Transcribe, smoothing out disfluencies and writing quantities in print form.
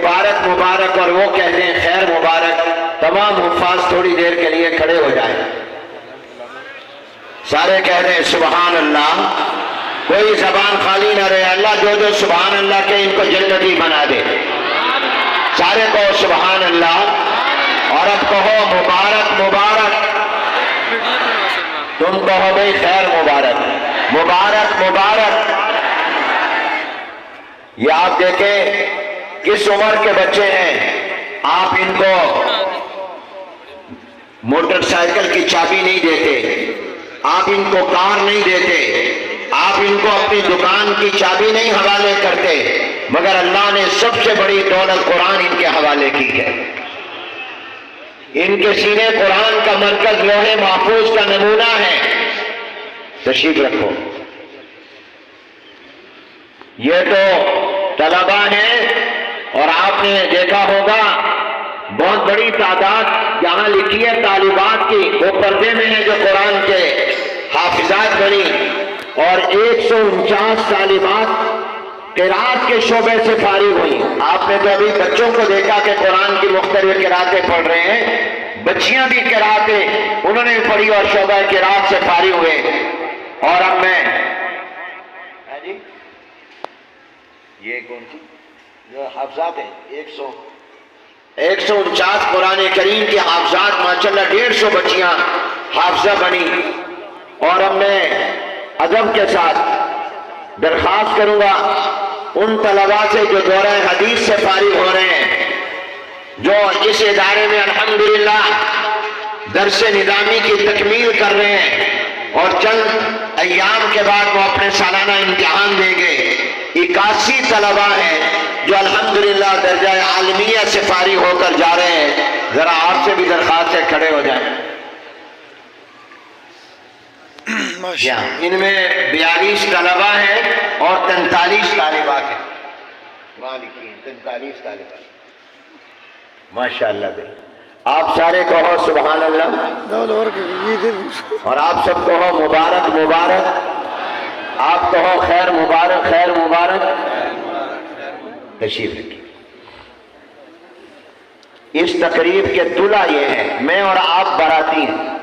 مبارک مبارک اور وہ کہتے ہیں خیر مبارک. تمام حفاظ تھوڑی دیر کے لیے کھڑے ہو جائیں. سارے کہہ رہے ہیں سبحان اللہ. کوئی زبان خالی نہ رہے. اللہ جو جو سبحان اللہ کے ان کو جنتی بنا دے. سارے کہو سبحان اللہ. اور اب کہو مبارک مبارک. تم کہو بھئی خیر مبارک مبارک مبارک. یہ آپ دیکھیں کس عمر کے بچے ہیں. آپ ان کو موٹر سائیکل کی چابی نہیں دیتے. آپ ان کو کار نہیں دیتے. آپ ان کو اپنی دکان کی چابی نہیں حوالے کرتے. مگر اللہ نے سب سے بڑی دولت قرآن ان کے حوالے کی ہے. ان کے سینے قرآن کا مرکز لوح محفوظ کا نمونہ ہے. تشریف رکھو. یہ تو طلباء ہیں اور آپ نے دیکھا ہوگا بہت بڑی تعداد یہاں لکھی ہے طالبات کی. وہ پردے میں ہیں جو قرآن کے حافظات بنی. اور 149 طالبات قرات کے شعبے سے فارغ ہوئی. آپ نے تو ابھی بچوں کو دیکھا کہ قرآن کی مختلف قراتیں پڑھ رہے ہیں. بچیاں بھی قراتیں انہوں نے پڑھی اور شعبہ قرات سے فارغ ہوئے. اور اب میں یہ کون سی جو حافظات ہیں 149 قرآن کریم کے حافظات ماشاءاللہ 150 بچیاں حافظہ بنی. اور اب میں ادب کے ساتھ درخواست کروں گا ان طلباء سے جو دورہ حدیث سے فارغ ہو رہے ہیں, جو اس ادارے میں الحمدللہ درس نظامی کی تکمیل کر رہے ہیں اور چند ایام کے بعد وہ اپنے سالانہ امتحان دیں گے. 81 طلباء ہیں جو الحمدللہ درجہ عالمیہ سے فارغ ہو کر جا رہے ہیں. ذرا آپ سے بھی درخواست سے کھڑے ہو جائیں. ان میں 42 طلباء ہیں اور 43 طالبات ہیں. وہاں لکھی ہیں 43 طالبات. ماشاءاللہ بھائی آپ سارے کہو سبحان اللہ. اور آپ سب کہو مبارک مبارک. آپ کہو خیر مبارک خیر مبارک. تشریف رکھیے. اس تقریب کے دلہا یہ ہیں, میں اور آپ باراتی ہیں.